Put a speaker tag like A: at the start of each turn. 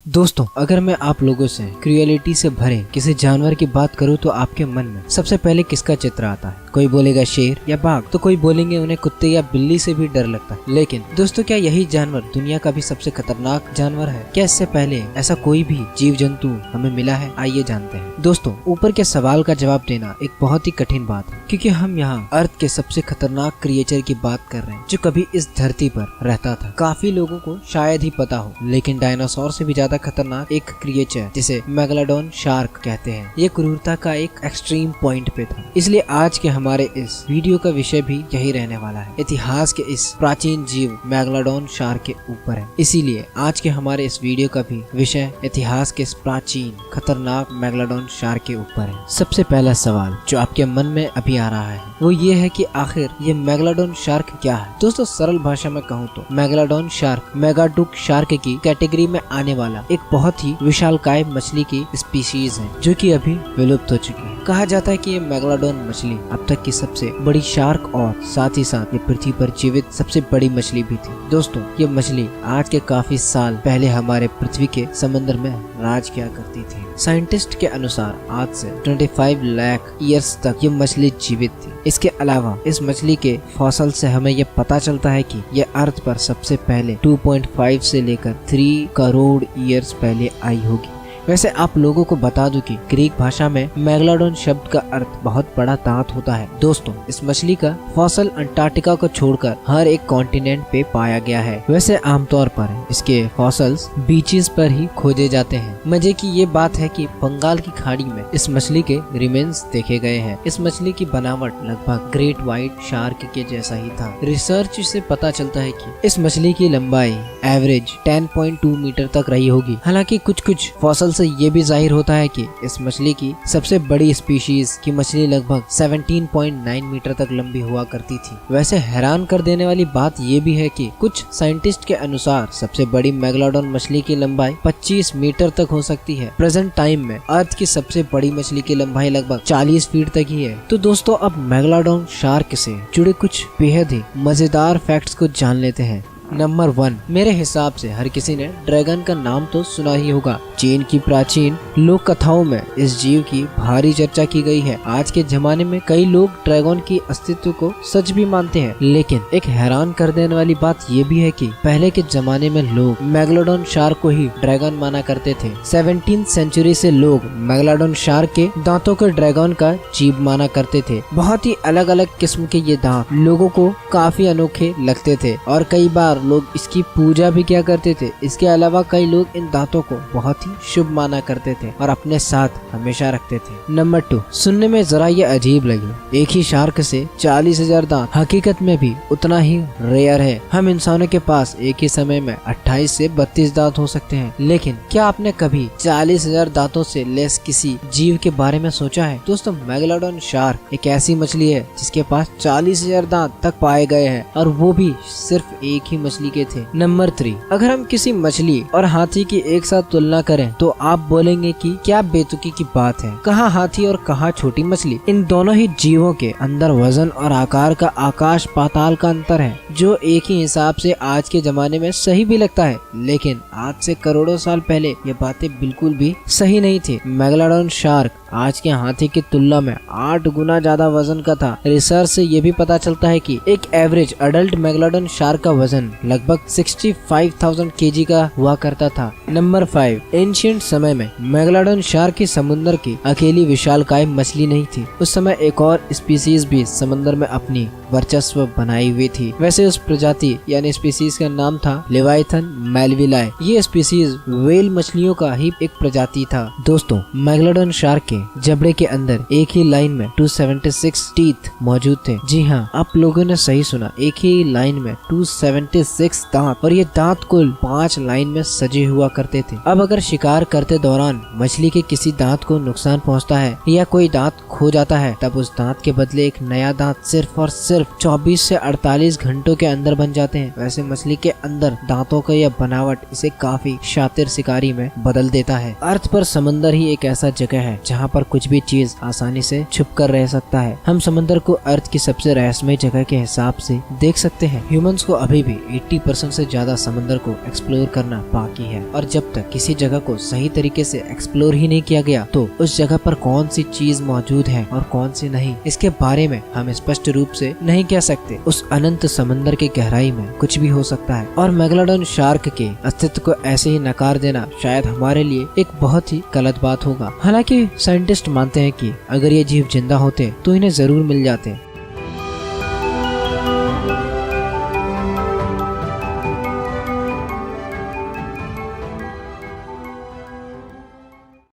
A: दोस्तों, अगर मैं आप लोगों से क्रूएलिटी से भरे किसी जानवर की बात करूं तो आपके मन में सबसे पहले किसका चित्र आता है? कोई बोलेगा शेर या बाघ, तो कोई बोलेंगे उन्हें कुत्ते या बिल्ली से भी डर लगता है। लेकिन दोस्तों, क्या यही जानवर दुनिया का भी सबसे खतरनाक जानवर है? क्या इससे पहले ऐसा कोई भी जीव जंतु हमें मिला है? आइए जानते हैं। दोस्तों, ऊपर के सवाल का जवाब देना एक बहुत ही कठिन बात है, क्योंकि हम यहाँ अर्थ के सबसे खतरनाक क्रिएचर की बात कर रहे हैं जो कभी इस धरती पर रहता था। काफी लोगों को शायद ही पता हो, लेकिन डायनासोर से भी ज्यादा खतरनाक एक क्रिएचर जिसे मेगालोडोन शार्क कहते हैं, ये क्रूरता का एक एक्सट्रीम पॉइंट पे था। इसलिए आज के हमारे इस वीडियो का विषय भी यही रहने वाला है। इतिहास के इस प्राचीन जीव मेगालोडोन शार्क के ऊपर है। इसीलिए आज के हमारे इस वीडियो का भी विषय इतिहास के इस प्राचीन खतरनाक मेगालोडोन शार्क के ऊपर है। सबसे पहला सवाल जो आपके मन में अभी आ रहा है वो ये है कि आखिर ये मेगालोडोन शार्क क्या है? दोस्तों, सरल भाषा में कहूँ तो मेगालोडोन शार्क मेगाडुक शार्क की कैटेगरी में आने वाला एक बहुत ही विशालकाय मछली की स्पीशीज है, जो कि अभी विलुप्त हो चुकी है। कहा जाता है कि ये मेगालोडोन मछली अब तक की सबसे बड़ी शार्क और साथ ही साथ ये पृथ्वी पर जीवित सबसे बड़ी मछली भी थी। दोस्तों, ये मछली आज के काफी साल पहले हमारे पृथ्वी के समंदर में राज किया करती थी। साइंटिस्ट के अनुसार आज से 25 लाख ईयर्स तक ये मछली जीवित थी। इसके अलावा इस मछली के फॉसल से हमें ये पता चलता है कि ये अर्थ पर सबसे पहले 2.5 से लेकर 3 करोड़ ईयर्स पहले आई होगी। वैसे आप लोगों को बता दूं कि ग्रीक भाषा में मेगालोडोन शब्द का अर्थ बहुत बड़ा दांत होता है। दोस्तों, इस मछली का फॉसल अंटार्कटिका को छोड़कर हर एक कॉन्टिनेंट पे पाया गया है। वैसे आमतौर पर इसके फॉसल्स बीचेस पर ही खोजे जाते हैं। मजे की ये बात है कि बंगाल की खाड़ी में इस मछली के रिमेन्स देखे गए हैं। इस मछली की बनावट लगभग ग्रेट व्हाइट शार्क के जैसा ही था। रिसर्च से पता चलता है कि इस मछली की लंबाई एवरेज 10.2 मीटर तक रही होगी। हालांकि कुछ फॉसल से ये भी जाहिर होता है कि इस मछली की सबसे बड़ी स्पीशीज की मछली लगभग 17.9 मीटर तक लंबी हुआ करती थी। वैसे हैरान कर देने वाली बात ये भी है कि कुछ साइंटिस्ट के अनुसार सबसे बड़ी मेगालोडोन मछली की लंबाई 25 मीटर तक हो सकती है। प्रेजेंट टाइम में अर्थ की सबसे बड़ी मछली की लंबाई लगभग 40 फीट तक ही है। तो दोस्तों, अब मेगालोडोन शार्क से जुड़े कुछ बेहद ही मजेदार फैक्ट्स को जान लेते हैं। नंबर 1, मेरे हिसाब से हर किसी ने ड्रैगन का नाम तो सुना ही होगा। चीन की प्राचीन लोक कथाओं में इस जीव की भारी चर्चा की गई है। आज के जमाने में कई लोग ड्रैगन की अस्तित्व को सच भी मानते हैं, लेकिन एक हैरान कर देने वाली बात ये भी है कि पहले के जमाने में लोग मेगालोडोन शार्क को ही ड्रैगन माना करते थे। 17वीं सेंचुरी से लोग मेगालोडोन शार्क के दांतों को ड्रैगन का जीभ माना करते थे। बहुत ही अलग अलग किस्म के ये दांत लोगों को काफी अनोखे लगते थे और कई बार लोग इसकी पूजा भी किया करते थे। इसके अलावा कई लोग इन दांतों को बहुत ही शुभ माना करते थे और अपने साथ हमेशा रखते थे। नंबर 2, सुनने में जरा ये अजीब लगे, एक ही शार्क से 40,000 दांत हकीकत में भी उतना ही रेयर है। हम इंसानों के पास एक ही समय में 28 से 32 दांत हो सकते हैं, लेकिन क्या आपने कभी 40,000 दांतों से लेस किसी जीव के बारे में सोचा है? दोस्तों, मेगालोडोन शार्क एक ऐसी मछली है जिसके पास 40,000 दांत तक पाए गए हैं और वो भी सिर्फ एक ही मछली के थे। नंबर 3, अगर हम किसी मछली और हाथी की एक साथ तुलना करें तो आप बोलेंगे कि क्या बेतुकी की बात है, कहाँ हाथी और कहाँ छोटी मछली। इन दोनों ही जीवों के अंदर वजन और आकार का आकाश पाताल का अंतर है, जो एक ही हिसाब से आज के जमाने में सही भी लगता है, लेकिन आज से करोड़ों साल पहले ये बातें बिल्कुल भी सही नहीं थी। मेगालोडोन शार्क आज के हाथी की तुलना में 8 गुना ज्यादा वजन का था। रिसर्च से ये भी पता चलता है कि एक एवरेज अडल्ट मेगालोडोन शार्क का वजन लगभग 65,000 केजी का हुआ करता था। नंबर 5, एंशिएंट समय में मेगालोडोन शार्क की समुद्र की अकेली विशालकाय मछली नहीं थी। उस समय एक और स्पीसीज भी समुद्र में अपनी वर्चस्व बनाई हुई थी। वैसे उस प्रजाति यानी स्पीसीज का नाम था लेवाइथन मेलविलाए। ये स्पीसीज व्हेल मछलियों का ही एक प्रजाति था। दोस्तों, मेगालोडोन शार्क के जबड़े के अंदर एक ही लाइन में 276 टीथ मौजूद थे। जी हाँ, आप लोगों ने सही सुना, एक ही लाइन में 276 दांत, और ये दांत कुल 5 लाइन में सजे हुआ करते थे। अब अगर शिकार करते दौरान मछली के किसी दांत को नुकसान पहुंचता है या कोई दांत खो जाता है, तब उस दांत के बदले एक नया दांत सिर्फ और सिर्फ 24 से 48 घंटों के अंदर बन जाते हैं। वैसे मछली के अंदर दांतों का यह बनावट इसे काफी शातिर शिकारी में बदल देता है। अर्थ पर समंदर ही एक ऐसा जगह है जहाँ पर कुछ भी चीज आसानी से छुप कर रह सकता है। हम समंदर को अर्थ की सबसे रहस्यमय जगह के हिसाब से देख सकते हैं। ह्यूमंस को अभी भी 80% से ज्यादा समंदर को एक्सप्लोर करना बाकी है। और जब तक किसी जगह को सही तरीके से एक्सप्लोर ही नहीं किया गया तो उस जगह पर कौन सी चीज मौजूद है और कौन सी नहीं, इसके बारे में हम स्पष्ट रूप से नहीं कह सकते। उस अनंत समंदर की गहराई में कुछ भी हो सकता है और मेगालोडॉन शार्क के अस्तित्व को ऐसे ही नकार देना शायद हमारे लिए एक बहुत ही गलत बात होगा। हालांकि साइंटिस्ट मानते हैं कि अगर ये जीव जिंदा होते तो इन्हें जरूर मिल जाते।